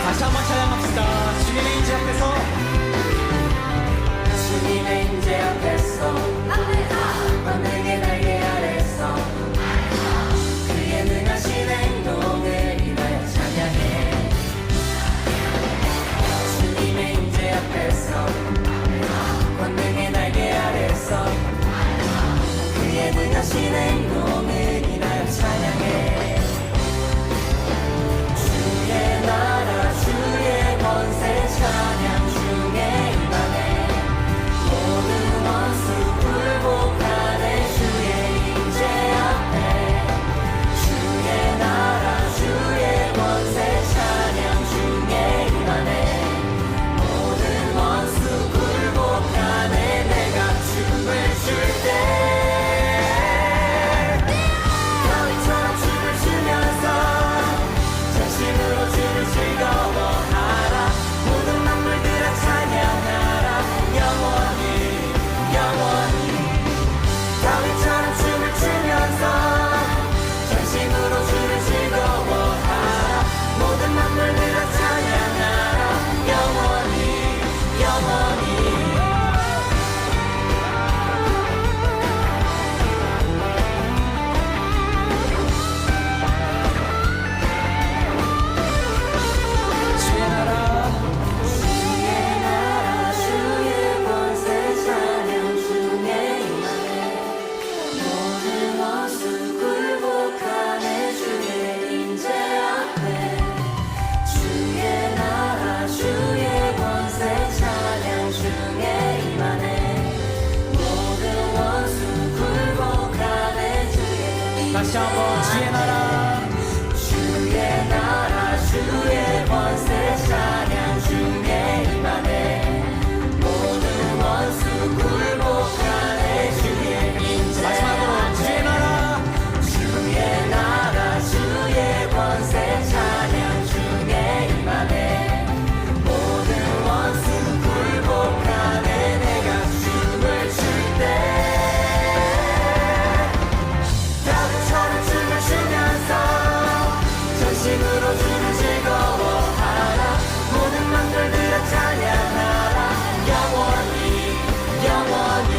다시 한번 찬양합시다. 주님의 인재 앞에서, 주님의 인재 앞에서 권능의 날개 아래서 그의 능하신 행동을 인하여 찬양해. 주님의 인재 앞에서 권능의 날개 아래서 그의 능하신 행동을 인하여 찬양해. 주의 나라 주의 권세 찬양 중에 임하네. 모든 원수 굴복하네. 주의 인재 앞에 주의 나라 주의 권세 찬양 중에 임하네. 모든 원수 굴복하네. 내가 춤을 출 때 다윗처럼 춤을 추면서 전심으로 주를 즐거워하라. 모든 만물들아 찬양하라. 영원히 영원히 다윗처럼 춤을 추면서 전심으로 주를 즐거워하라. 모든 만물들아 찬양하라. 영원히 영원히 주의 나라, 주의 나라 주의 권세 찬양 중에 임하네. 모든 원수 굴복하네. 주의 인재 앞에 주의 나라 주의 권세 찬양 중에 임하네. 모든 원수 굴복하네. 주의 인재 다시 한번 주의 나라, 주의 나라 주의 권세 찬양 중에 임하네. 모든 원수 굴복하네. 주의 인재 마지막으로 주의 나라, 주의 나라 주의 권세 찬양 중에 임하네. 모든 원수 굴복하네. 내가 춤을 출 때 다윗처럼 춤을 추면서 전심으로 주를 즐거워하라. 모든 만물들아 찬양하라. 영원히 영원히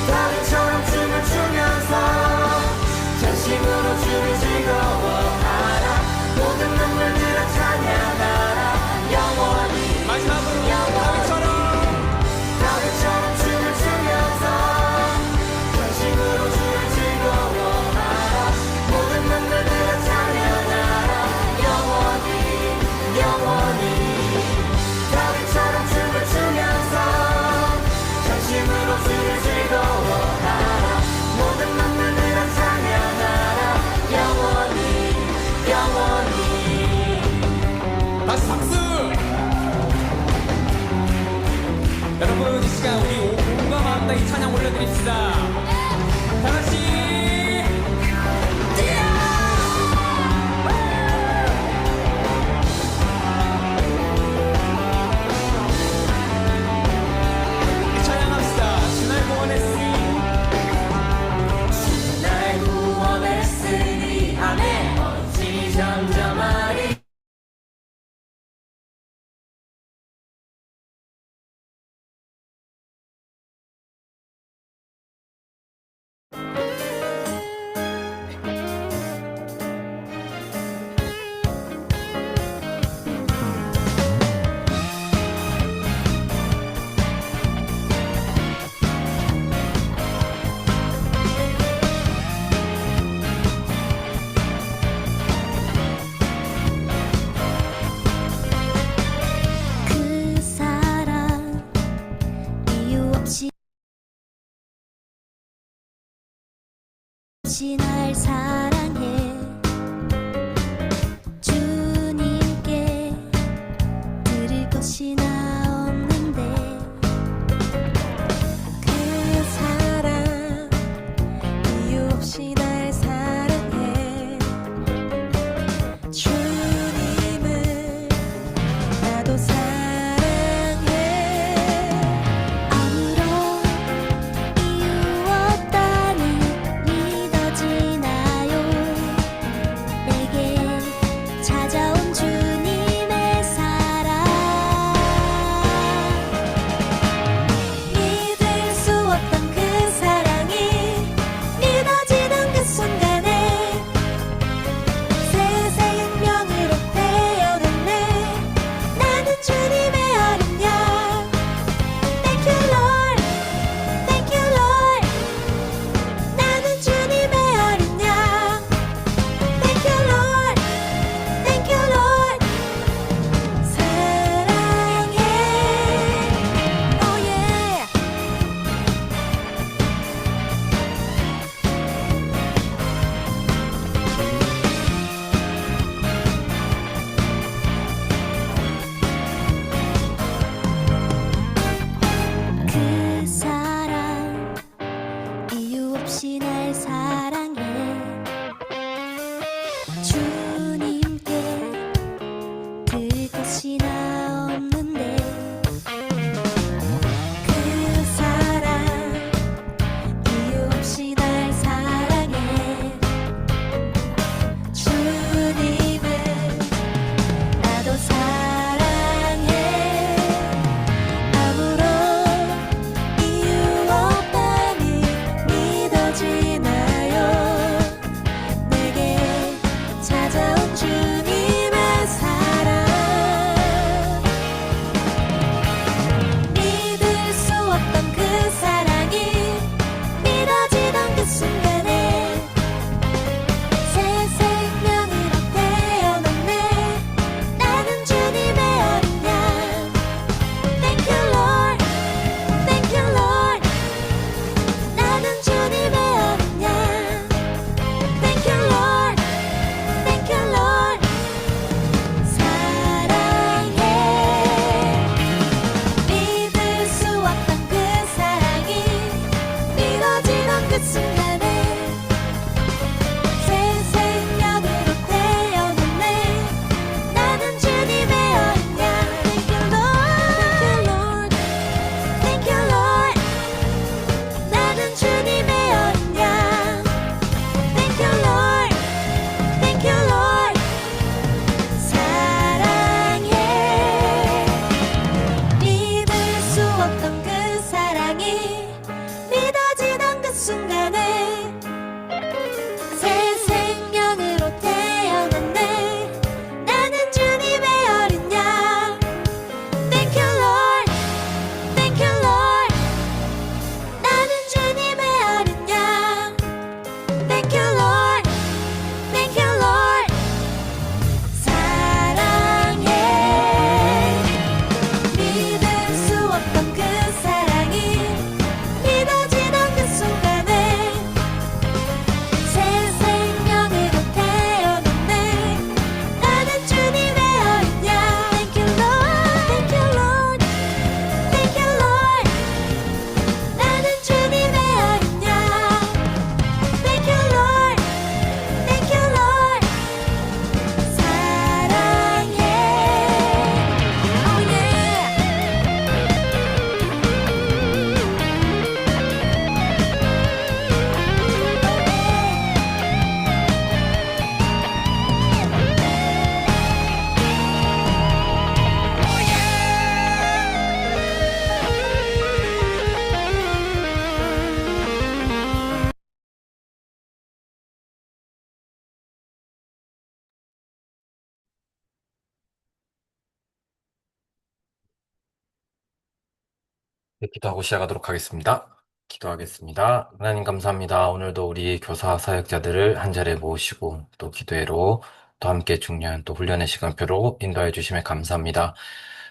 다윗처럼 춤을 추면서 전심으로 주를 즐거워하라. 모든 만물들아 찬양하라. 영원히 마지막으로 영원히 다윗처럼 다윗처럼 춤을 추면서 전심으로 주를 즐거워하라. 모든 만물들아 찬양하라. 영원히 영원히 다윗처럼 춤을 추면서 전심으로 주를 즐거워하라. 모든 만물들아 찬양하라. 영원히 영원히 다시 박수! 여러분, 이 시간 우리 온과 마음과 이 찬양 올려드립시다. 다 같이 없이 날 사랑해 주님께 드릴 것이 나 없는데 그 사랑 이유 없이 날 사랑해 주님을 나도 사랑해 아무런 이유 없다니 믿어지나요 내게 찾아온 주님의 사랑 믿을 수 없던 그 사랑이 믿어지던 그 순간에 새 생명으로 태어났네 나는 주님의 어린 양 Thank you Lord Thank you Lord 나는 주님의 어린 양 Thank you Lord Thank you Lord 사랑해 Oh yeah 그 사랑 이유 없이 날 사랑해 주님께 드릴 것이 나 없는데 그 사랑 이유 없이 날 사랑해 주님을 나도 사랑해 아무런 이유 없다니 믿어지나요 내게 찾아온 주님의 사랑 믿을 수 없던 그 사랑이 믿어지던 그 순간에 새 생명으로 태어났네 나는 주님의 어린 양 Thank you Lord Thank you Lord 나는 주님의 어린 양 Thank you Lord Thank you Lord 사랑해 믿을 수 없던 그 사랑이 믿어지던 그 순간에 새 생명으로 태어났네 나는 주님의 어린 양 Thank you Lord Thank you Lord 나는 주님의 어린 양 Thank you Lord Thank you Lord 사랑해 믿을 수 없던 그 사랑이 믿어지던 그 순간에 새 생명으로 태어났네 나는 주님의 어린 양 Thank you Lord Thank you Lord 나는 주님의 어린 양 Thank you Lord Thank you Lord 사랑해 믿을 수 없던 그 사랑이 믿어지던 그 순간에 새 생명으로 태어났네 나는 주님의 어린 양 Thank you Lord Thank you Lord Thank you Lord 나는 주님의 어린 양 Thank you Lord Thank you Lord 사랑해 Oh yeah 네, 기도하고 시작하도록 하겠습니다. 기도하겠습니다. 하나님 감사합니다. 오늘도 우리 교사 사역자들을 한 자리에 모으시고 또 기도회로 또 함께 중요한 또 훈련의 시간표로 인도해 주심에 감사합니다.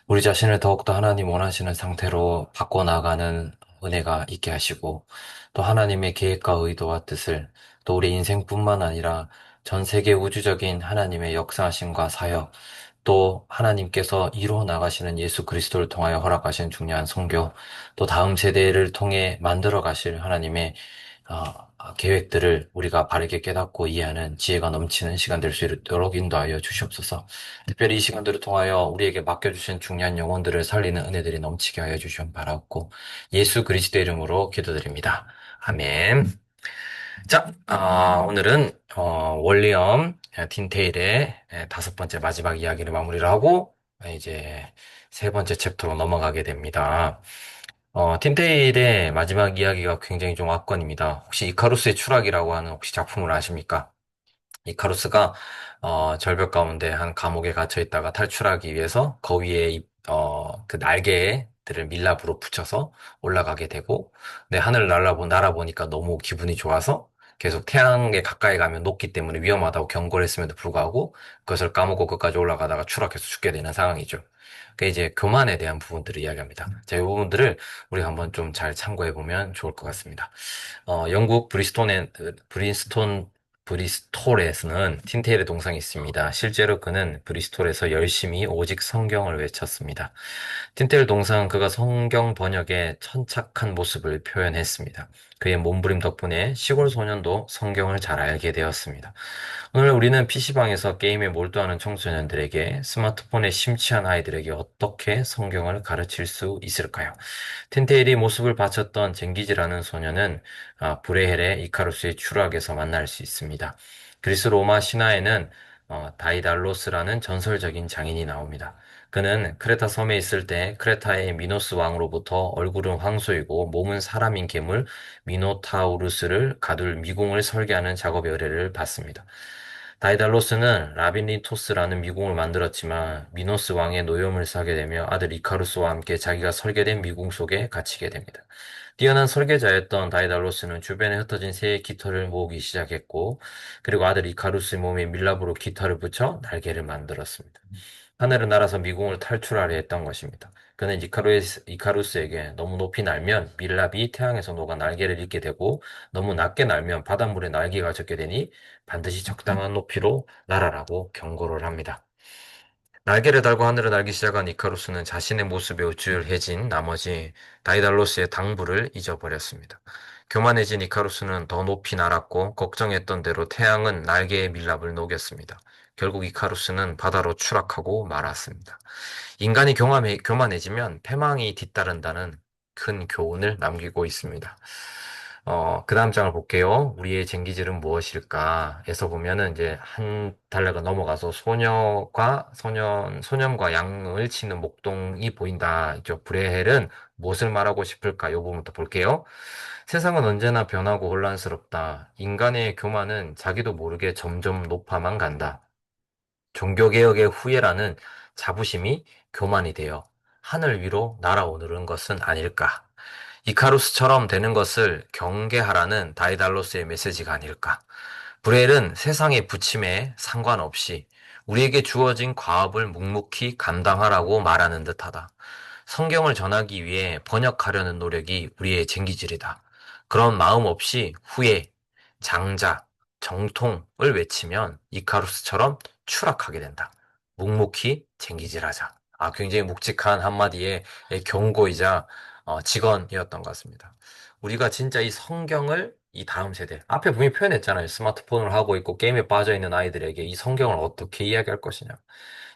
우리 자신을 더욱더 하나님 원하시는 상태로 바꿔나가는 은혜가 있게 하시고 또 하나님의 계획과 의도와 뜻을 또 우리 인생뿐만 아니라 전 세계 우주적인 하나님의 역사하심과 사역 또 하나님께서 이루어 나가시는 예수 그리스도를 통하여 허락하신 중요한 선교 또 다음 세대를 통해 만들어 가실 하나님의 계획들을 우리가 바르게 깨닫고 이해하는 지혜가 넘치는 시간 될 수 있도록 인도하여 주시옵소서. 특별히 이 시간들을 통하여 우리에게 맡겨주신 중요한 영혼들을 살리는 은혜들이 넘치게 하여 주시면 바라옵고 예수 그리스도 이름으로 기도드립니다. 아멘. 자, 오늘은 월리엄 틴테일의 다섯 번째 마지막 이야기를 마무리를 하고 이제 세 번째 챕터로 넘어가게 됩니다. 틴테일의 마지막 이야기가 굉장히 좀 압권입니다. 혹시 이카루스의 추락이라고 하는 혹시 작품을 아십니까? 이카루스가 절벽 가운데 한 감옥에 갇혀 있다가 탈출하기 위해서 거위에 그 날개들을 밀랍으로 붙여서 올라가게 되고, 근데 하늘을 날아보니까 너무 기분이 좋아서 계속 태양에 가까이 가면 녹기 때문에 위험하다고 경고를 했음에도 불구하고 그것을 까먹고 끝까지 올라가다가 추락해서 죽게 되는 상황이죠. 그 이제 교만에 대한 부분들을 이야기합니다. 자, 이 부분들을 우리가 한번 좀 잘 참고해 보면 좋을 것 같습니다. 영국 브리스톨에서는 틴테일의 동상이 있습니다. 실제로 그는 브리스톨에서 열심히 오직 성경을 외쳤습니다. 틴테일 동상은 그가 성경 번역의 천착한 모습을 표현했습니다. 그의 몸부림 덕분에 시골 소년도 성경을 잘 알게 되었습니다. 오늘 우리는 PC방에서 게임에 몰두하는 청소년들에게 스마트폰에 심취한 아이들에게 어떻게 성경을 가르칠 수 있을까요? 틴테일이 모습을 바쳤던 쟁기지라는 소녀는 브레헬의 이카루스의 추락에서 만날 수 있습니다. 그리스 로마 신화에는 다이달로스라는 전설적인 장인이 나옵니다. 그는 크레타 섬에 있을 때 크레타의 미노스 왕으로부터 얼굴은 황소이고 몸은 사람인 괴물 미노타우루스를 가둘 미궁을 설계하는 작업의 의뢰를 받습니다. 다이달로스는 라빈리토스라는 미궁을 만들었지만 미노스 왕의 노여움을 사게 되며 아들 이카루스와 함께 자기가 설계된 미궁 속에 갇히게 됩니다. 뛰어난 설계자였던 다이달로스는 주변에 흩어진 새의 깃털을 모으기 시작했고, 그리고 아들 이카루스의 몸에 밀랍으로 깃털을 붙여 날개를 만들었습니다. 하늘을 날아서 미궁을 탈출하려 했던 것입니다. 그는 이카루스에게 너무 높이 날면 밀랍이 태양에서 녹아 날개를 잃게 되고 너무 낮게 날면 바닷물에 날개가 젖게 되니 반드시 적당한 높이로 날아라고 경고를 합니다. 날개를 달고 하늘을 날기 시작한 이카루스는 자신의 모습에 우쭐해진 나머지 다이달로스의 당부를 잊어버렸습니다. 교만해진 이카루스는 더 높이 날았고 걱정했던 대로 태양은 날개의 밀랍을 녹였습니다. 결국 이카루스는 바다로 추락하고 말았습니다. 인간이 교만해지면 패망이 뒤따른다는 큰 교훈을 남기고 있습니다. 그 다음 장을 볼게요. 우리의 쟁기질은 무엇일까? 에서 보면은 이제 한 달러가 넘어가서 소년과 양을 치는 목동이 보인다. 이쪽 브레헬은 무엇을 말하고 싶을까? 이 부분부터 볼게요. 세상은 언제나 변하고 혼란스럽다. 인간의 교만은 자기도 모르게 점점 높아만 간다. 종교개혁의 후예라는 자부심이 교만이 되어 하늘 위로 날아오르는 것은 아닐까? 이카루스처럼 되는 것을 경계하라는 다이달로스의 메시지가 아닐까? 브레일은 세상의 부침에 상관없이 우리에게 주어진 과업을 묵묵히 감당하라고 말하는 듯하다. 성경을 전하기 위해 번역하려는 노력이 우리의 쟁기질이다. 그런 마음 없이 후회, 장자, 정통을 외치면 이카루스처럼 추락하게 된다. 묵묵히 쟁기질하자. 굉장히 묵직한 한마디의 경고이자 직언이었던 것 같습니다. 우리가 진짜 이 성경을 이 다음 세대, 앞에 분명히 표현했잖아요. 스마트폰을 하고 있고 게임에 빠져 있는 아이들에게 이 성경을 어떻게 이야기할 것이냐.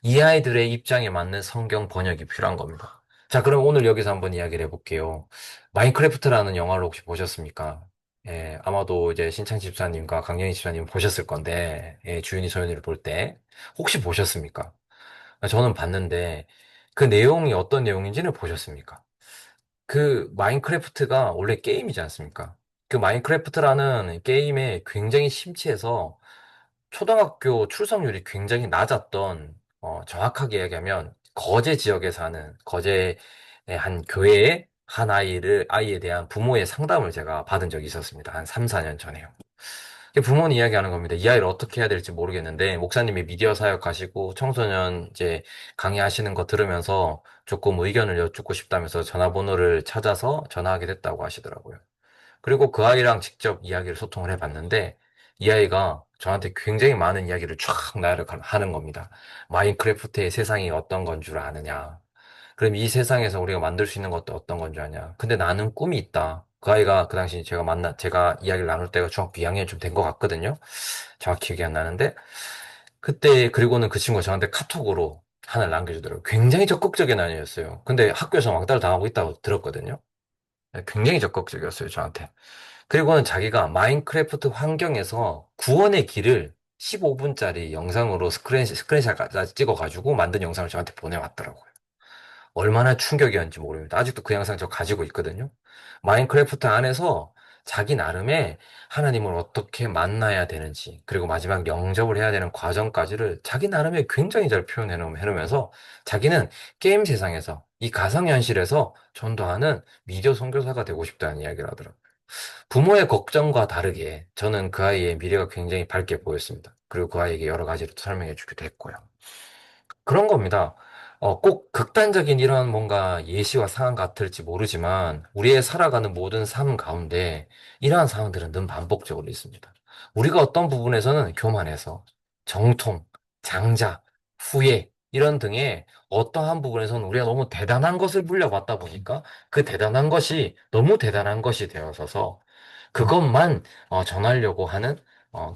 이 아이들의 입장에 맞는 성경 번역이 필요한 겁니다. 자, 그럼 오늘 여기서 한번 이야기를 해볼게요. 마인크래프트라는 영화를 혹시 보셨습니까? 예, 아마도 이제 신창 집사님과 강영희 집사님 보셨을 건데, 예, 주윤이 소연이를 볼 때, 혹시 보셨습니까? 저는 봤는데, 그 내용이 어떤 내용인지는 보셨습니까? 그 마인크래프트가 원래 게임이지 않습니까? 그 마인크래프트라는 게임에 굉장히 심취해서 초등학교 출석률이 굉장히 낮았던, 정확하게 얘기하면 거제 지역에 사는 거제의 한 교회의 한 아이에 대한 부모의 상담을 제가 받은 적이 있었습니다. 한 3, 4년 전에요. 부모님 이야기하는 겁니다. 이 아이를 어떻게 해야 될지 모르겠는데, 목사님이 미디어 사역 하시고 청소년 이제 강의하시는 거 들으면서 조금 의견을 여쭙고 싶다면서 전화번호를 찾아서 전화하게 됐다고 하시더라고요. 그리고 그 아이랑 직접 이야기를 소통을 해봤는데, 이 아이가 저한테 굉장히 많은 이야기를 쫙 하는 겁니다. 마인크래프트의 세상이 어떤 건 줄 아느냐. 그럼 이 세상에서 우리가 만들 수 있는 것도 어떤 건 줄 아냐. 근데 나는 꿈이 있다. 그 아이가 그 당시 제가 이야기를 나눌 때가 중학교 2학년 좀 된 것 같거든요. 정확히 기억이 안 나는데, 그때, 그리고는 그 친구가 저한테 카톡으로 하나를 남겨주더라고요. 굉장히 적극적인 아이였어요. 근데 학교에서 왕따를 당하고 있다고 들었거든요. 굉장히 적극적이었어요, 저한테. 그리고는 자기가 마인크래프트 환경에서 구원의 길을 15분짜리 영상으로 스크린샷 찍어가지고 만든 영상을 저한테 보내왔더라고요. 얼마나 충격이었는지 모릅니다. 아직도 그 영상 저 가지고 있거든요. 마인크래프트 안에서 자기 나름의 하나님을 어떻게 만나야 되는지, 그리고 마지막 영접을 해야 되는 과정까지를 자기 나름의 굉장히 잘 표현해 놓으면서 자기는 게임 세상에서 이 가상현실에서 전도하는 미디어 선교사가 되고 싶다는 이야기를 하더라고요. 부모의 걱정과 다르게 저는 그 아이의 미래가 굉장히 밝게 보였습니다. 그리고 그 아이에게 여러 가지로 설명해 주기도 했고요. 그런 겁니다. 꼭 극단적인 이런 뭔가 예시와 상황 같을지 모르지만 우리의 살아가는 모든 삶 가운데 이러한 상황들은 늘 반복적으로 있습니다. 우리가 어떤 부분에서는 교만해서 정통, 장자, 후회 이런 등의 어떠한 부분에서는 우리가 너무 대단한 것을 물려받다 보니까 그 대단한 것이 너무 대단한 것이 되어서서 그것만 전하려고 하는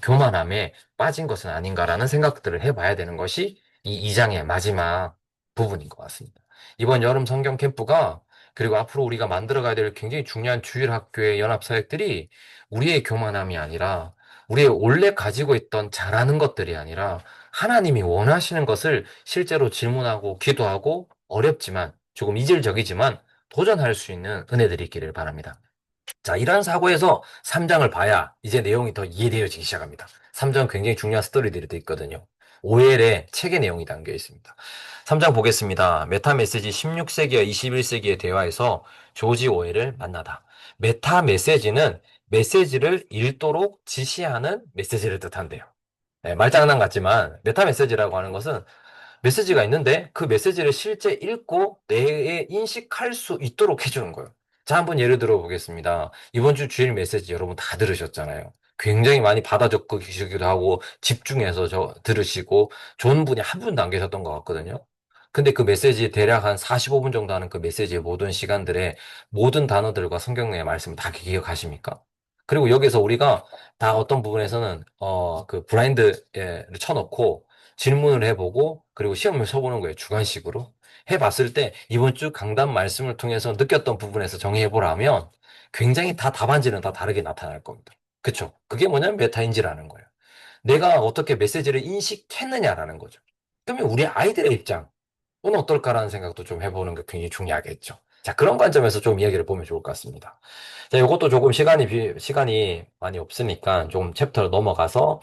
교만함에 빠진 것은 아닌가라는 생각들을 해봐야 되는 것이 이 2장의 마지막 부분인 것 같습니다. 이번 여름 성경 캠프가 그리고 앞으로 우리가 만들어가야 될 굉장히 중요한 주일 학교의 연합 사역들이 우리의 교만함이 아니라 우리의 원래 가지고 있던 잘하는 것들이 아니라 하나님이 원하시는 것을 실제로 질문하고 기도하고 어렵지만 조금 이질적이지만 도전할 수 있는 은혜들이 있기를 바랍니다. 자, 이러한 사고에서 3장을 봐야 이제 내용이 더 이해되어지기 시작합니다. 3장 굉장히 중요한 스토리들이 돼 있거든요. 오엘의 책의 내용이 담겨 있습니다. 3장 보겠습니다. 메타 메시지 16세기와 21세기의 대화에서 조지 오웰을 만나다. 메타 메시지는 메시지를 읽도록 지시하는 메시지를 뜻한대요. 네, 말장난 같지만 메타 메시지라고 하는 것은 메시지가 있는데 그 메시지를 실제 읽고 뇌에 인식할 수 있도록 해주는 거예요. 자, 한번 예를 들어 보겠습니다. 이번 주 주일 메시지 여러분 다 들으셨잖아요. 굉장히 많이 받아 적으시기도 하고 집중해서 들으시고 좋은 분이 한 분도 안 계셨던 것 같거든요. 근데 그 메시지 대략 한 45분 정도 하는 그 메시지의 모든 시간들의 모든 단어들과 성경 내의 말씀을 다 기억하십니까? 그리고 여기서 우리가 다 어떤 부분에서는 그 블라인드를 쳐놓고 질문을 해보고 그리고 시험을 쳐보는 거예요. 주관식으로. 해봤을 때 이번 주 강단 말씀을 통해서 느꼈던 부분에서 정의해보라면 굉장히 다 답안지는 다 다르게 나타날 겁니다. 그쵸? 그게 뭐냐면 메타인지라는 거예요. 내가 어떻게 메시지를 인식했느냐라는 거죠. 그러면 우리 아이들의 입장은 어떨까라는 생각도 좀 해보는 게 굉장히 중요하겠죠. 자, 그런 관점에서 좀 이야기를 보면 좋을 것 같습니다. 자, 이것도 조금 시간이 많이 없으니까 좀 챕터로 넘어가서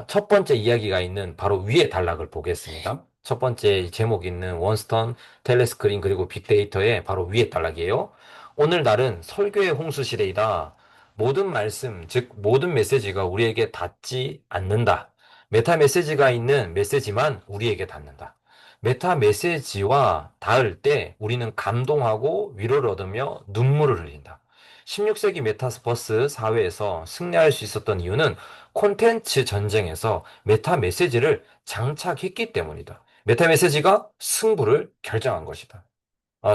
첫 번째 이야기가 있는 바로 위에 단락을 보겠습니다. 첫 번째 제목 있는 원스턴, 텔레스크린 그리고 빅데이터의 바로 위에 단락이에요. 오늘날은 설교의 홍수시대이다. 모든 말씀, 즉 모든 메시지가 우리에게 닿지 않는다. 메타 메시지가 있는 메시지만 우리에게 닿는다. 메타 메시지와 닿을 때 우리는 감동하고 위로를 얻으며 눈물을 흘린다. 16세기 메타버스 사회에서 승리할 수 있었던 이유는 콘텐츠 전쟁에서 메타 메시지를 장착했기 때문이다. 메타 메시지가 승부를 결정한 것이다.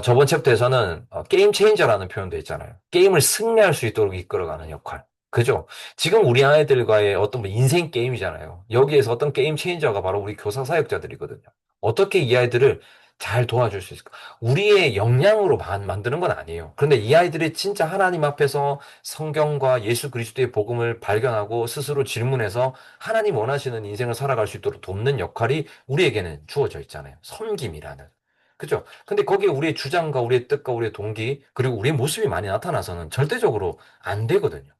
저번 챕터에서는 게임 체인저라는 표현도 있잖아요. 게임을 승리할 수 있도록 이끌어가는 역할. 그죠? 지금 우리 아이들과의 어떤 뭐 인생 게임이잖아요. 여기에서 어떤 게임 체인저가 바로 우리 교사 사역자들이거든요. 어떻게 이 아이들을 잘 도와줄 수 있을까? 우리의 역량으로 만드는 건 아니에요. 그런데 이 아이들이 진짜 하나님 앞에서 성경과 예수 그리스도의 복음을 발견하고 스스로 질문해서 하나님 원하시는 인생을 살아갈 수 있도록 돕는 역할이 우리에게는 주어져 있잖아요. 섬김이라는. 그죠? 근데 거기에 우리의 주장과 우리의 뜻과 우리의 동기, 그리고 우리의 모습이 많이 나타나서는 절대적으로 안 되거든요.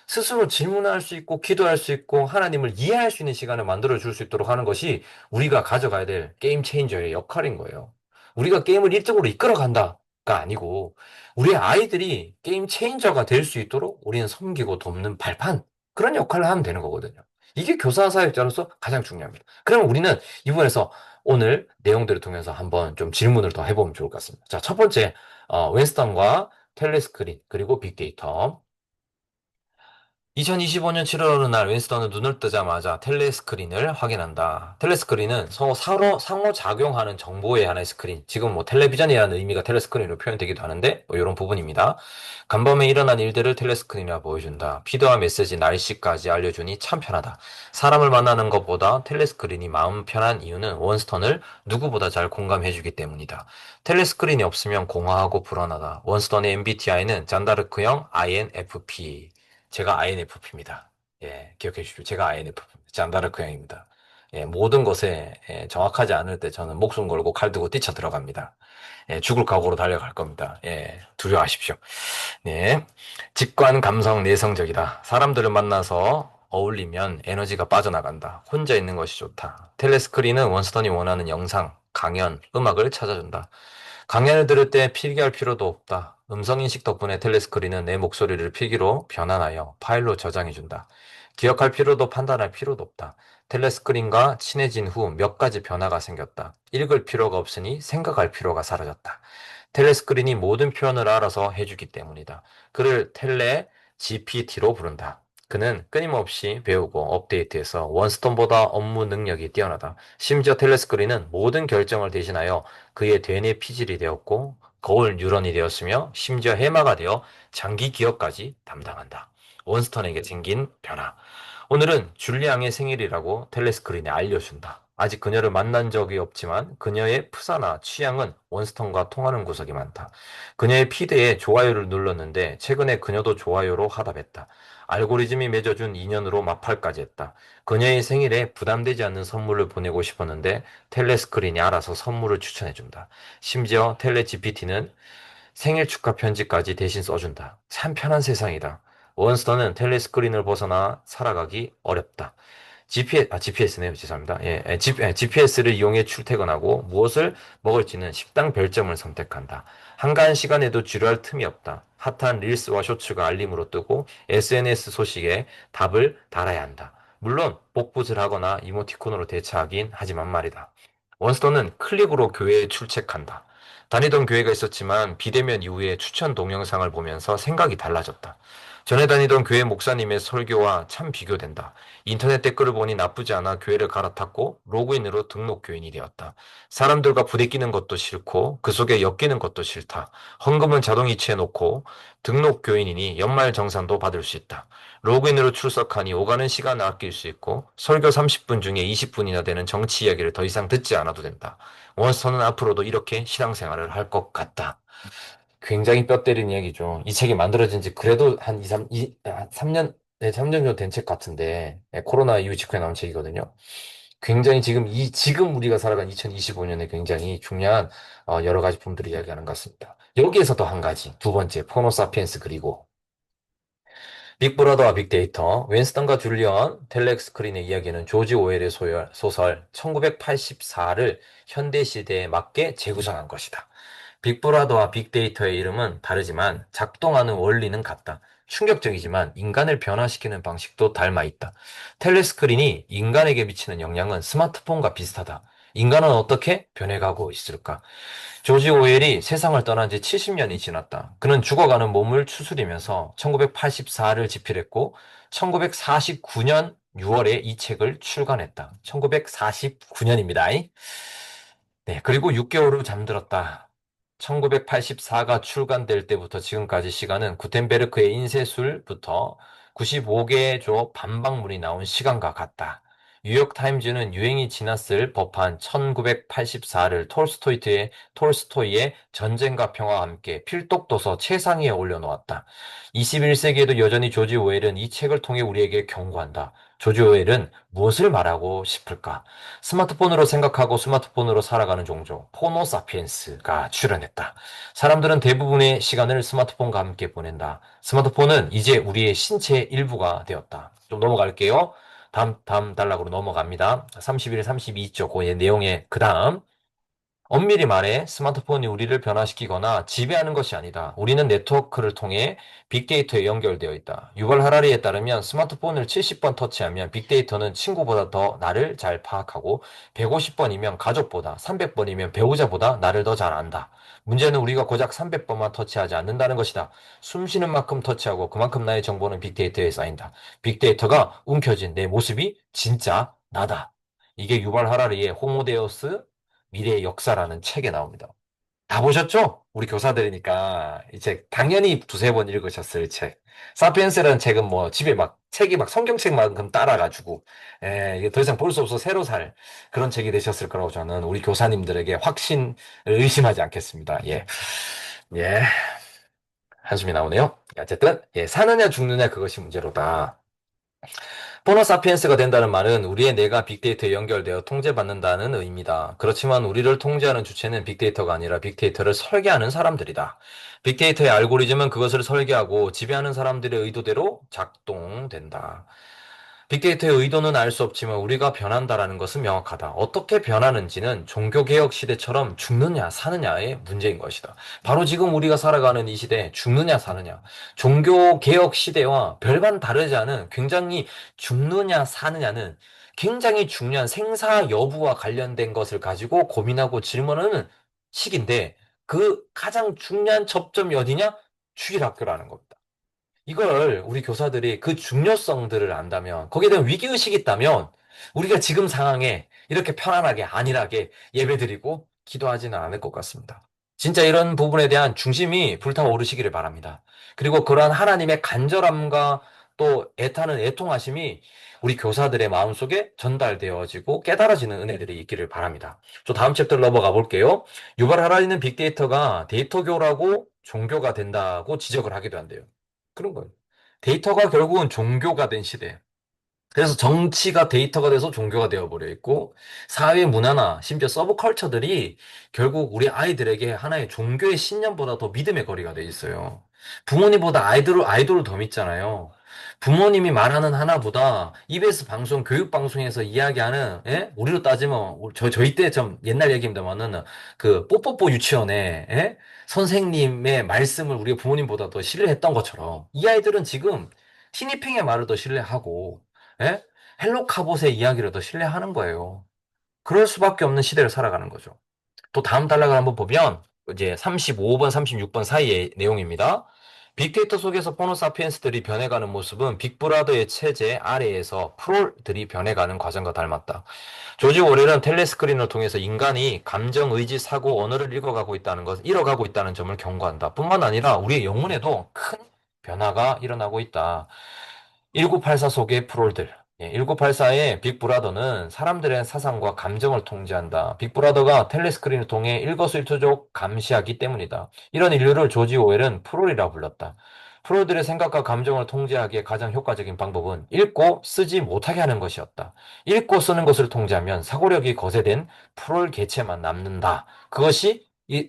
스스로 질문할 수 있고, 기도할 수 있고, 하나님을 이해할 수 있는 시간을 만들어 줄 수 있도록 하는 것이 우리가 가져가야 될 게임 체인저의 역할인 거예요. 우리가 게임을 1등으로 이끌어 간다가 아니고, 우리 아이들이 게임 체인저가 될 수 있도록 우리는 섬기고 돕는 발판, 그런 역할을 하면 되는 거거든요. 이게 교사 사역자로서 가장 중요합니다. 그러면 우리는 이 부분에서 오늘 내용들을 통해서 한번 좀 질문을 더 해보면 좋을 것 같습니다. 자, 첫 번째, 윈스턴과 텔레스크린, 그리고 빅데이터. 2025년 7월 어느 날 윈스턴은 눈을 뜨자마자 텔레스크린을 확인한다. 텔레스크린은 서로 상호작용하는 정보의 하나의 스크린. 지금 뭐 텔레비전이라는 의미가 텔레스크린으로 표현되기도 하는데 뭐 이런 부분입니다. 간밤에 일어난 일들을 텔레스크린이라 보여준다. 피드와 메시지, 날씨까지 알려주니 참 편하다. 사람을 만나는 것보다 텔레스크린이 마음 편한 이유는 윈스턴을 누구보다 잘 공감해주기 때문이다. 텔레스크린이 없으면 공허하고 불안하다. 윈스턴의 MBTI는 잔다르크형 INFP. 제가 INFP입니다. 예, 기억해 주십시오. 제가 INFP입니다. 잔다르크형입니다. 예, 모든 것에 정확하지 않을 때 저는 목숨 걸고 칼 들고 뛰쳐 들어갑니다. 예, 죽을 각오로 달려갈 겁니다. 예, 두려워하십시오. 네. 직관, 감성, 내성적이다. 사람들을 만나서 어울리면 에너지가 빠져나간다. 혼자 있는 것이 좋다. 텔레스크린은 원스턴이 원하는 영상, 강연, 음악을 찾아준다. 강연을 들을 때 필기할 필요도 없다. 음성인식 덕분에 텔레스크린은 내 목소리를 필기로 변환하여 파일로 저장해준다. 기억할 필요도 판단할 필요도 없다. 텔레스크린과 친해진 후 몇 가지 변화가 생겼다. 읽을 필요가 없으니 생각할 필요가 사라졌다. 텔레스크린이 모든 표현을 알아서 해주기 때문이다. 그를 텔레 GPT로 부른다. 그는 끊임없이 배우고 업데이트해서 원스톤보다 업무 능력이 뛰어나다. 심지어 텔레스크린은 모든 결정을 대신하여 그의 되뇌 피질이 되었고 거울 뉴런이 되었으며 심지어 해마가 되어 장기 기억까지 담당한다. 원스턴에게 생긴 변화. 오늘은 줄리앙의 생일이라고 텔레스크린에 알려준다. 아직 그녀를 만난 적이 없지만 그녀의 프사나 취향은 원스턴과 통하는 구석이 많다. 그녀의 피드에 좋아요를 눌렀는데 최근에 그녀도 좋아요로 화답했다. 알고리즘이 맺어준 인연으로 마팔까지 했다. 그녀의 생일에 부담되지 않는 선물을 보내고 싶었는데 텔레스크린이 알아서 선물을 추천해준다. 심지어 텔레GPT는 생일 축하 편지까지 대신 써준다. 참 편한 세상이다. 원스턴은 텔레스크린을 벗어나 살아가기 어렵다. GPS네요. 죄송합니다. GPS를 이용해 출퇴근하고 무엇을 먹을지는 식당 별점을 선택한다. 한가한 시간에도 지루할 틈이 없다. 핫한 릴스와 쇼츠가 알림으로 뜨고 SNS 소식에 답을 달아야 한다. 물론 복붙을 하거나 이모티콘으로 대처하긴 하지만 말이다. 원스턴은 클릭으로 교회에 출첵한다. 다니던 교회가 있었지만 비대면 이후에 추천 동영상을 보면서 생각이 달라졌다. 전에 다니던 교회 목사님의 설교와 참 비교된다. 인터넷 댓글을 보니 나쁘지 않아 교회를 갈아탔고 로그인으로 등록 교인이 되었다. 사람들과 부대끼는 것도 싫고 그 속에 엮이는 것도 싫다. 헌금은 자동 이체해놓고 등록 교인이니 연말 정산도 받을 수 있다. 로그인으로 출석하니 오가는 시간을 아낄 수 있고 설교 30분 중에 20분이나 되는 정치 이야기를 더 이상 듣지 않아도 된다. 원스턴은 앞으로도 이렇게 신앙생활을 할 것 같다. 굉장히 뼈 때리는 이야기죠. 이 책이 만들어진 지 그래도 한 3년, 네, 3년 정도 된 책 같은데, 네, 코로나 이후 직후에 나온 책이거든요. 굉장히 지금 우리가 살아간 2025년에 굉장히 중요한 여러 가지 분들이 이야기하는 것 같습니다. 여기에서도 한 가지, 두 번째, 포노사피엔스 그리고 빅브라더와 빅데이터, 윈스턴과 줄리언, 텔렉스크린의 이야기는 조지 오웰의 소설 1984를 현대시대에 맞게 재구성한 것이다. 빅브라더와 빅데이터의 이름은 다르지만 작동하는 원리는 같다. 충격적이지만 인간을 변화시키는 방식도 닮아 있다. 텔레스크린이 인간에게 미치는 영향은 스마트폰과 비슷하다. 인간은 어떻게 변해가고 있을까? 조지 오웰이 세상을 떠난 지 70년이 지났다. 그는 죽어가는 몸을 추스리면서 1984를 집필했고 1949년 6월에 이 책을 출간했다. 1949년입니다. 네, 그리고 6개월 후 잠들었다. 1984가 출간될 때부터 지금까지 시간은 구텐베르크의 인쇄술부터 95개의 조 반박문이 나온 시간과 같다. 뉴욕타임즈는 유행이 지났을 법한 1984를 톨스토이의 전쟁과 평화와 함께 필독도서 최상위에 올려놓았다. 21세기에도 여전히 조지 오웰은 이 책을 통해 우리에게 경고한다. 조지 오웰은 무엇을 말하고 싶을까? 스마트폰으로 생각하고 스마트폰으로 살아가는 종족, 호모사피엔스가 출연했다. 사람들은 대부분의 시간을 스마트폰과 함께 보낸다. 스마트폰은 이제 우리의 신체의 일부가 되었다. 좀 넘어갈게요. 다음 단락으로 넘어갑니다. 31, 32쪽, 그 내용의 그 다음. 엄밀히 말해 스마트폰이 우리를 변화시키거나 지배하는 것이 아니다. 우리는 네트워크를 통해 빅데이터에 연결되어 있다. 유발 하라리에 따르면 스마트폰을 70번 터치하면 빅데이터는 친구보다 더 나를 잘 파악하고 150번이면 가족보다 300번이면 배우자보다 나를 더 잘 안다. 문제는 우리가 고작 300번만 터치하지 않는다는 것이다. 숨 쉬는 만큼 터치하고 그만큼 나의 정보는 빅데이터에 쌓인다. 빅데이터가 움켜쥔 내 모습이 진짜 나다. 이게 유발 하라리의 호모데우스 미래의 역사라는 책에 나옵니다. 다 보셨죠? 우리 교사들이니까 이 책 당연히 두세 번 읽으셨을 책. 사피엔스라는 책은 뭐 집에 막 책이 막 성경책만큼 따라가지고 이게 더 이상 볼 수 없어 새로 살 그런 책이 되셨을 거라고 저는 우리 교사님들에게 확신을 의심하지 않겠습니다. 예. 예. 한숨이 나오네요. 어쨌든 사느냐 죽느냐 그것이 문제로다. 호모사피엔스가 된다는 말은 우리의 뇌가 빅데이터에 연결되어 통제받는다는 의미다. 그렇지만 우리를 통제하는 주체는 빅데이터가 아니라 빅데이터를 설계하는 사람들이다. 빅데이터의 알고리즘은 그것을 설계하고 지배하는 사람들의 의도대로 작동된다. 빅데이터의 의도는 알 수 없지만 우리가 변한다라는 것은 명확하다. 어떻게 변하는지는 종교개혁 시대처럼 죽느냐 사느냐의 문제인 것이다. 바로 지금 우리가 살아가는 이 시대 죽느냐 사느냐 종교개혁 시대와 별반 다르지 않은 굉장히 죽느냐 사느냐는 굉장히 중요한 생사 여부와 관련된 것을 가지고 고민하고 질문하는 시기인데 그 가장 중요한 접점이 어디냐? 주일학교라는 겁니다. 이걸 우리 교사들이 그 중요성들을 안다면, 거기에 대한 위기의식이 있다면, 우리가 지금 상황에 이렇게 편안하게, 안일하게 예배드리고 기도하지는 않을 것 같습니다. 진짜 이런 부분에 대한 중심이 불타오르시기를 바랍니다. 그리고 그러한 하나님의 간절함과 또 애타는 애통하심이 우리 교사들의 마음속에 전달되어지고 깨달아지는 은혜들이 있기를 바랍니다. 저 다음 챕터로 넘어가 볼게요. 유발 하라리는 빅데이터가 데이터교라고 종교가 된다고 지적을 하기도 한대요. 그런 거예요. 데이터가 결국은 종교가 된 시대. 그래서 정치가 데이터가 돼서 종교가 되어버려 있고, 사회 문화나 심지어 서브컬처들이 결국 우리 아이들에게 하나의 종교의 신념보다 더 믿음의 거리가 돼 있어요. 부모님보다 아이돌을 더 믿잖아요. 부모님이 말하는 하나보다 EBS 방송, 교육방송에서 이야기하는, 우리로 따지면, 저희 때 좀 옛날 얘기입니다만은, 그, 뽀뽀뽀 유치원에, 선생님의 말씀을 우리가 부모님보다 더 신뢰했던 것처럼, 이 아이들은 지금 티니핑의 말을 더 신뢰하고, 예? 헬로 카봇의 이야기를 더 신뢰하는 거예요. 그럴 수밖에 없는 시대를 살아가는 거죠. 또 다음 단락을 한번 보면 이제 35번, 36번 사이의 내용입니다. 빅데이터 속에서 호모사피엔스들이 변해가는 모습은 빅브라더의 체제 아래에서 프롤들이 변해가는 과정과 닮았다. 조지 오렐은 텔레스크린을 통해서 인간이 감정, 의지, 사고, 언어를 잃어가고 있다는 점을 경고한다. 뿐만 아니라 우리의 영혼에도 큰 변화가 일어나고 있다. 1984 속의 프롤들. 1984의 빅브라더는 사람들의 사상과 감정을 통제한다. 빅브라더가 텔레스크린을 통해 일거수일투족 감시하기 때문이다. 이런 인류를 조지 오웰은 프롤이라 불렀다. 프롤들의 생각과 감정을 통제하기에 가장 효과적인 방법은 읽고 쓰지 못하게 하는 것이었다. 읽고 쓰는 것을 통제하면 사고력이 거세된 프롤 개체만 남는다.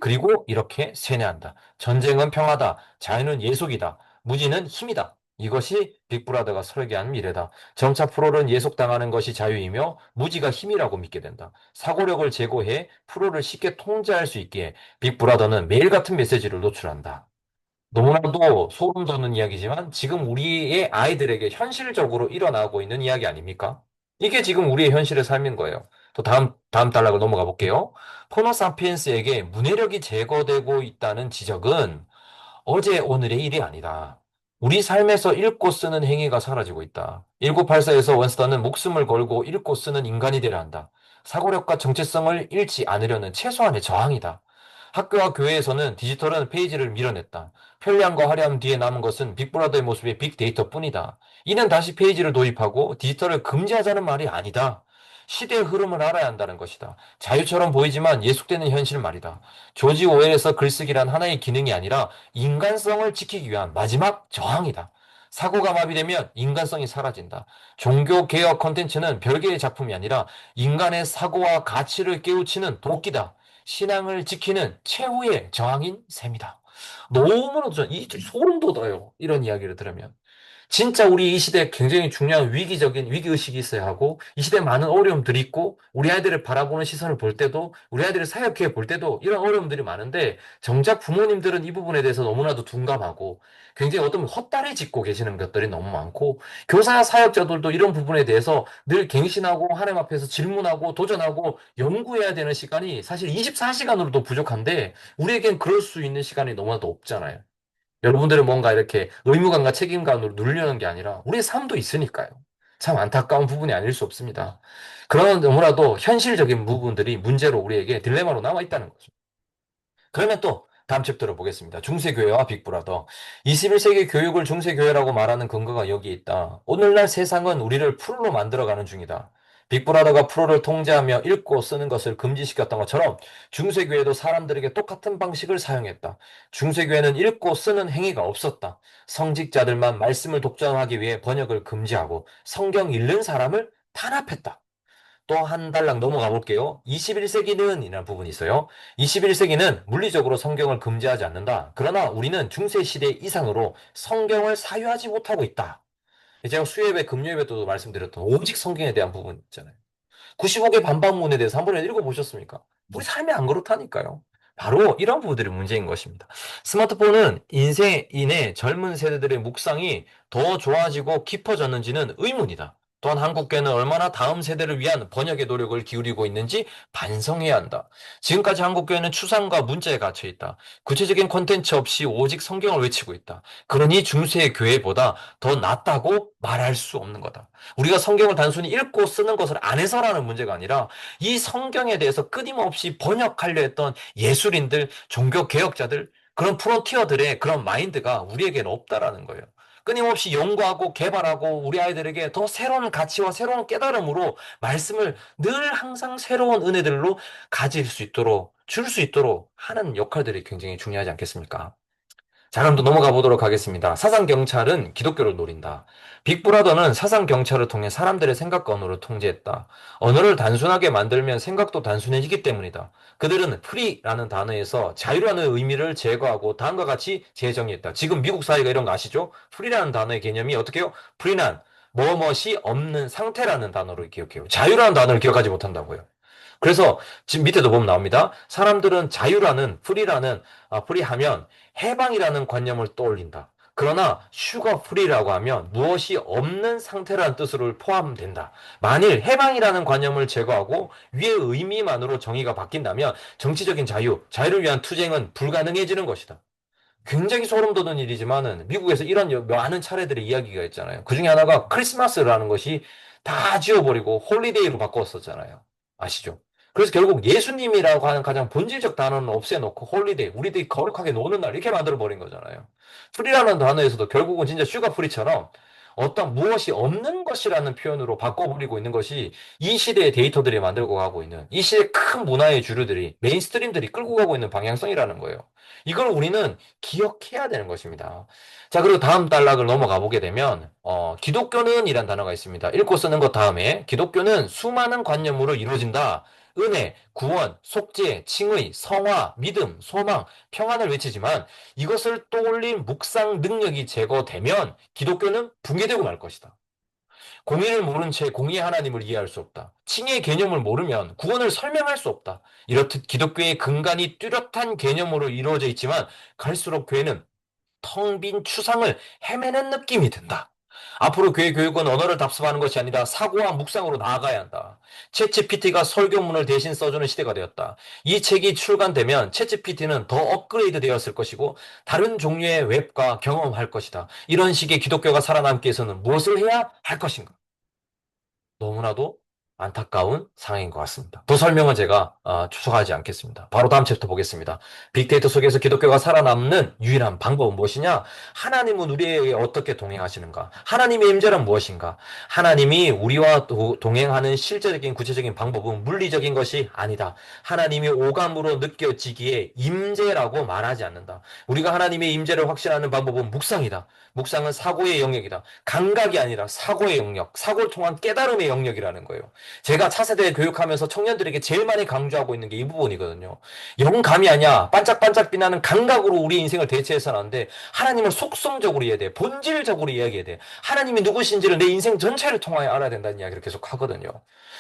그리고 이렇게 세뇌한다. 전쟁은 평화다. 자유는 예속이다. 무지는 힘이다. 이것이 빅브라더가 설계한 미래다. 점차 프로는 예속당하는 것이 자유이며 무지가 힘이라고 믿게 된다. 사고력을 제고해 프로를 쉽게 통제할 수 있기에 빅브라더는 매일 같은 메시지를 노출한다. 너무나도 소름 돋는 이야기지만 지금 우리의 아이들에게 현실적으로 일어나고 있는 이야기 아닙니까? 이게 지금 우리의 현실의 삶인 거예요. 또 다음 단락을 넘어가 볼게요. 호모사피엔스에게 문해력이 제거되고 있다는 지적은 어제 오늘의 일이 아니다. 우리 삶에서 읽고 쓰는 행위가 사라지고 있다. 1984에서 원스턴은 목숨을 걸고 읽고 쓰는 인간이 되려 한다. 사고력과 정체성을 잃지 않으려는 최소한의 저항이다. 학교와 교회에서는 디지털은 페이지를 밀어냈다. 편리함과 화려함 뒤에 남은 것은 빅브라더의 모습의 빅데이터뿐이다. 이는 다시 페이지를 도입하고 디지털을 금지하자는 말이 아니다. 시대의 흐름을 알아야 한다는 것이다. 자유처럼 보이지만 예속되는 현실 말이다. 조지 오웰에서 글쓰기란 하나의 기능이 아니라 인간성을 지키기 위한 마지막 저항이다. 사고가 마비되면 인간성이 사라진다. 종교개혁 컨텐츠는 별개의 작품이 아니라 인간의 사고와 가치를 깨우치는 도끼다. 신앙을 지키는 최후의 저항인 셈이다. 너무나도 이 소름 돋아요. 이런 이야기를 들으면. 진짜 우리 이 시대에 굉장히 중요한 위기적인 위기의식이 있어야 하고, 이 시대에 많은 어려움들이 있고, 우리 아이들을 바라보는 시선을 볼 때도, 우리 아이들을 사역해 볼 때도 이런 어려움들이 많은데, 정작 부모님들은 이 부분에 대해서 너무나도 둔감하고, 굉장히 어떤 헛다리 짚고 계시는 것들이 너무 많고, 교사 사역자들도 이런 부분에 대해서 늘 갱신하고, 하나님 앞에서 질문하고, 도전하고, 연구해야 되는 시간이 사실 24시간으로도 부족한데, 우리에겐 그럴 수 있는 시간이 너무나도 없잖아요. 여러분들은 뭔가 이렇게 의무감과 책임감으로 누리려는 게 아니라 우리의 삶도 있으니까요. 참 안타까운 부분이 아닐 수 없습니다. 그런 너무나도 현실적인 부분들이 문제로 우리에게 딜레마로 남아 있다는 거죠. 그러면 또 다음 챕터로 보겠습니다. 중세교회와 빅브라더. 21세기 교육을 중세교회라고 말하는 근거가 여기 있다. 오늘날 세상은 우리를 풀로 만들어가는 중이다. 빅브라더가 프로를 통제하며 읽고 쓰는 것을 금지시켰던 것처럼 중세교회도 사람들에게 똑같은 방식을 사용했다. 중세교회는 읽고 쓰는 행위가 없었다. 성직자들만 말씀을 독점하기 위해 번역을 금지하고 성경 읽는 사람을 탄압했다. 또 한 달락 넘어가 볼게요. 21세기는 이라는 부분이 있어요. 21세기는 물리적으로 성경을 금지하지 않는다. 그러나 우리는 중세시대 이상으로 성경을 사유하지 못하고 있다. 제가 수요예배, 금요예배 때도 말씀드렸던 오직 성경에 대한 부분 있잖아요. 95개 반박문에 대해서 한번 읽어보셨습니까? 우리 삶이 안 그렇다니까요. 바로 이런 부분들이 문제인 것입니다. 스마트폰은 인생인의 젊은 세대들의 묵상이 더 좋아지고 깊어졌는지는 의문이다. 또한 한국교회는 얼마나 다음 세대를 위한 번역의 노력을 기울이고 있는지 반성해야 한다. 지금까지 한국교회는 추상과 문자에 갇혀 있다. 구체적인 콘텐츠 없이 오직 성경을 외치고 있다. 그러니 중세 교회보다 더 낫다고 말할 수 없는 거다. 우리가 성경을 단순히 읽고 쓰는 것을 안 해서라는 문제가 아니라 이 성경에 대해서 끊임없이 번역하려 했던 예술인들, 종교 개혁자들, 그런 프론티어들의 그런 마인드가 우리에게는 없다라는 거예요. 끊임없이 연구하고 개발하고 우리 아이들에게 더 새로운 가치와 새로운 깨달음으로 말씀을 늘 항상 새로운 은혜들로 가질 수 있도록, 줄 수 있도록 하는 역할들이 굉장히 중요하지 않겠습니까? 자, 그럼 또 넘어가 보도록 하겠습니다. 사상경찰은 기독교를 노린다. 빅브라더는 사상경찰을 통해 사람들의 생각과 언어를 통제했다. 언어를 단순하게 만들면 생각도 단순해지기 때문이다. 그들은 프리라는 단어에서 자유라는 의미를 제거하고 다음과 같이 재정의했다. 지금 미국 사회가 이런 거 아시죠? 프리라는 단어의 개념이 어떻게 해요? 프리난, 뭐뭇이 없는 상태라는 단어로 기억해요. 자유라는 단어를 기억하지 못한다고요. 그래서 지금 밑에도 보면 나옵니다. 사람들은 자유라는 프리라는 프리하면 해방이라는 관념을 떠올린다. 그러나 슈거 프리라고 하면 무엇이 없는 상태라는 뜻으로 포함된다. 만일 해방이라는 관념을 제거하고 위의 의미만으로 정의가 바뀐다면 정치적인 자유, 자유를 위한 투쟁은 불가능해지는 것이다. 굉장히 소름 돋는 일이지만은 미국에서 이런 많은 차례들의 이야기가 있잖아요. 그 중에 하나가 크리스마스라는 것이 다 지워버리고 홀리데이로 바꿨었잖아요. 아시죠? 그래서 결국 예수님이라고 하는 가장 본질적 단어는 없애놓고 홀리데이, 우리들이 거룩하게 노는 날 이렇게 만들어버린 거잖아요. 프리라는 단어에서도 결국은 진짜 슈가 프리처럼 어떤 무엇이 없는 것이라는 표현으로 바꿔버리고 있는 것이 이 시대의 데이터들이 만들고 가고 있는 이 시대의 큰 문화의 주류들이 메인스트림들이 끌고 가고 있는 방향성이라는 거예요. 이걸 우리는 기억해야 되는 것입니다. 자, 그리고 다음 단락을 넘어가 보게 되면 기독교는 이란 단어가 있습니다. 읽고 쓰는 것 다음에 기독교는 수많은 관념으로 이루어진다. 은혜, 구원, 속죄, 칭의, 성화, 믿음, 소망, 평안을 외치지만 이것을 떠올린 묵상 능력이 제거되면 기독교는 붕괴되고 말 것이다. 공의를 모른 채 공의의 하나님을 이해할 수 없다. 칭의의 개념을 모르면 구원을 설명할 수 없다. 이렇듯 기독교의 근간이 뚜렷한 개념으로 이루어져 있지만 갈수록 교회는 텅 빈 추상을 헤매는 느낌이 든다. 앞으로 교회 교육은 언어를 답습하는 것이 아니라 사고와 묵상으로 나아가야 한다. 챗GPT가 설교문을 대신 써주는 시대가 되었다. 이 책이 출간되면 챗GPT는 더 업그레이드 되었을 것이고 다른 종류의 웹과 경험할 것이다. 이런 식의 기독교가 살아남기 위해서는 무엇을 해야 할 것인가? 너무나도 안타까운 상황인 것 같습니다. 더 설명은 제가 추적하지 않겠습니다. 바로 다음 챕터 보겠습니다. 빅데이터 속에서 기독교가 살아남는 유일한 방법은 무엇이냐? 하나님은 우리에게 어떻게 동행하시는가? 하나님의 임재란 무엇인가? 하나님이 우리와 동행하는 실제적인 구체적인 방법은 물리적인 것이 아니다. 하나님이 오감으로 느껴지기에 임재라고 말하지 않는다. 우리가 하나님의 임재를 확신하는 방법은 묵상이다. 묵상은 사고의 영역이다. 감각이 아니라 사고의 영역, 사고를 통한 깨달음의 영역이라는 거예요. 제가 차세대 교육하면서 청년들에게 제일 많이 강조하고 있는 게 이 부분이거든요. 영감이 아니야. 반짝반짝 빛나는 감각으로 우리 인생을 대체해서는 안 돼. 하나님을 속성적으로 이해해야 돼. 본질적으로 이야기해야 돼. 하나님이 누구신지를 내 인생 전체를 통하여 알아야 된다는 이야기를 계속 하거든요.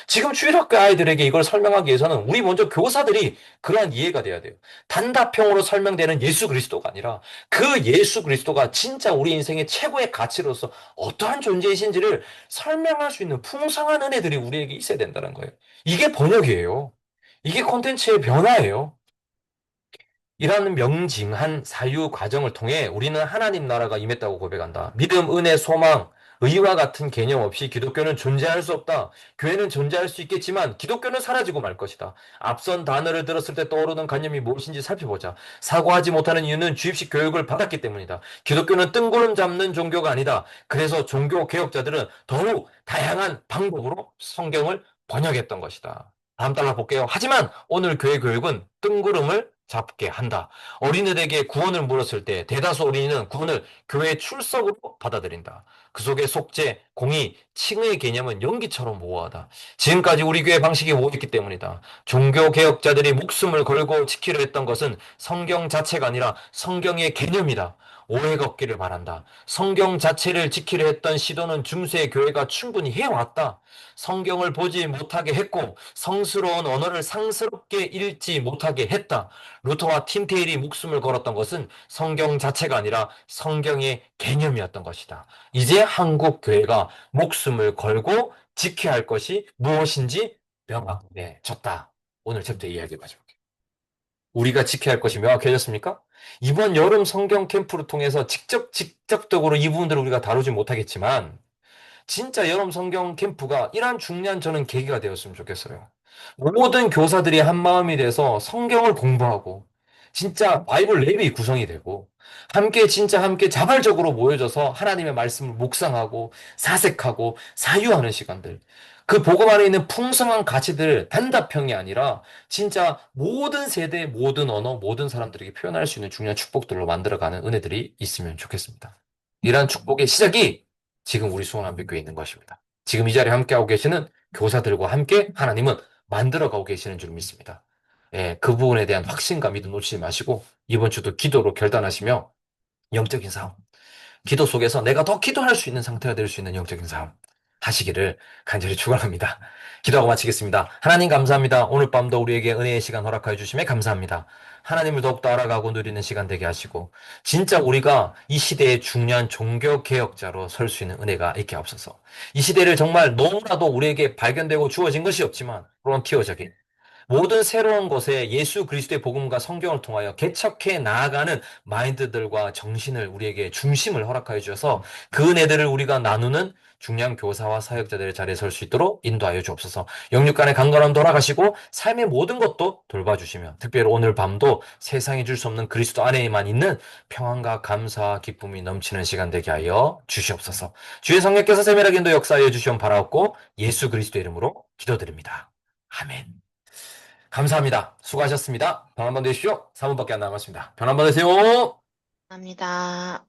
지금 주일학교 아이들에게 이걸 설명하기 위해서는 우리 먼저 교사들이 그러한 이해가 돼야 돼요. 단답형으로 설명되는 예수 그리스도가 아니라 그 예수 그리스도가 진짜 우리 인생의 최고의 가치로서 어떠한 존재이신지를 설명할 수 있는 풍성한 은혜들이 우리에게 있어야 된다는 거예요. 이게 번역이에요. 이게 콘텐츠의 변화예요. 이라는 명징한 사유 과정을 통해 우리는 하나님 나라가 임했다고 고백한다. 믿음, 은혜, 소망, 의와 같은 개념 없이 기독교는 존재할 수 없다. 교회는 존재할 수 있겠지만 기독교는 사라지고 말 것이다. 앞선 단어를 들었을 때 떠오르는 관념이 무엇인지 살펴보자. 사고하지 못하는 이유는 주입식 교육을 받았기 때문이다. 기독교는 뜬구름 잡는 종교가 아니다. 그래서 종교 개혁자들은 더욱 다양한 방법으로 성경을 번역했던 것이다. 다음 달러 볼게요. 하지만 오늘 교회 교육은 뜬구름을 잡게 한다. 어린이들에게 구원을 물었을 때 대다수 어린이는 구원을 교회 출석으로 받아들인다. 그 속에 속죄, 공의, 칭의 개념은 연기처럼 모호하다. 지금까지 우리 교회 방식이 모호했기 때문이다. 종교 개혁자들이 목숨을 걸고 지키려 했던 것은 성경 자체가 아니라 성경의 개념이다. 오해가 없기를 바란다. 성경 자체를 지키려 했던 시도는 중세 교회가 충분히 해왔다. 성경을 보지 못하게 했고 성스러운 언어를 상스럽게 읽지 못하게 했다. 루터와 팀테일이 목숨을 걸었던 것은 성경 자체가 아니라 성경의 개념이었던 것이다. 이제 한국 교회가 목숨을 걸고 지켜야 할 것이 무엇인지 명확해졌다. 오늘 챕터 이야기 마지막에. 우리가 지켜야 할 것이 명확해졌습니까? 이번 여름 성경 캠프를 통해서 직접적으로 이 부분들을 우리가 다루지 못하겠지만 진짜 여름 성경 캠프가 이러한 중요한 저는 계기가 되었으면 좋겠어요. 모든 교사들이 한 마음이 돼서 성경을 공부하고 진짜 바이블 랩이 구성이 되고 함께 진짜 함께 자발적으로 모여져서 하나님의 말씀을 묵상하고 사색하고 사유하는 시간들. 그 복음 안에 있는 풍성한 가치들을 단답형이 아니라 진짜 모든 세대, 모든 언어, 모든 사람들에게 표현할 수 있는 중요한 축복들로 만들어가는 은혜들이 있으면 좋겠습니다. 이러한 축복의 시작이 지금 우리 수원한백교에 있는 것입니다. 지금 이 자리에 함께하고 계시는 교사들과 함께 하나님은 만들어가고 계시는 줄 믿습니다. 예, 그 부분에 대한 확신과 믿음 놓치지 마시고 이번 주도 기도로 결단하시며 영적인 싸움, 기도 속에서 내가 더 기도할 수 있는 상태가 될 수 있는 영적인 싸움 하시기를 간절히 축원합니다. 기도하고 마치겠습니다. 하나님 감사합니다. 오늘 밤도 우리에게 은혜의 시간 허락하여 주심에 감사합니다. 하나님을 더욱더 알아가고 누리는 시간 되게 하시고 진짜 우리가 이 시대의 중요한 종교 개혁자로 설 수 있는 은혜가 있게 없어서 이 시대를 정말 너무나도 우리에게 발견되고 주어진 것이 없지만 프론티어적인 모든 새로운 것에 예수 그리스도의 복음과 성경을 통하여 개척해 나아가는 마인드들과 정신을 우리에게 중심을 허락하여 주셔서 그 은혜들을 우리가 나누는 중요한 교사와 사역자들의 자리에 설 수 있도록 인도하여 주옵소서. 영육 간의 강건함 돌아가시고 삶의 모든 것도 돌봐주시며 특별히 오늘 밤도 세상이 줄 수 없는 그리스도 안에만 있는 평안과 감사와 기쁨이 넘치는 시간 되게 하여 주시옵소서. 주의 성령께서 세밀하게 인도 역사하여 주시면 바라옵고 예수 그리스도 이름으로 기도드립니다. 아멘. 감사합니다. 수고하셨습니다. 변 한번 되십시오. 4분밖에 안 남았습니다. 변 한번 되세요. 감사합니다.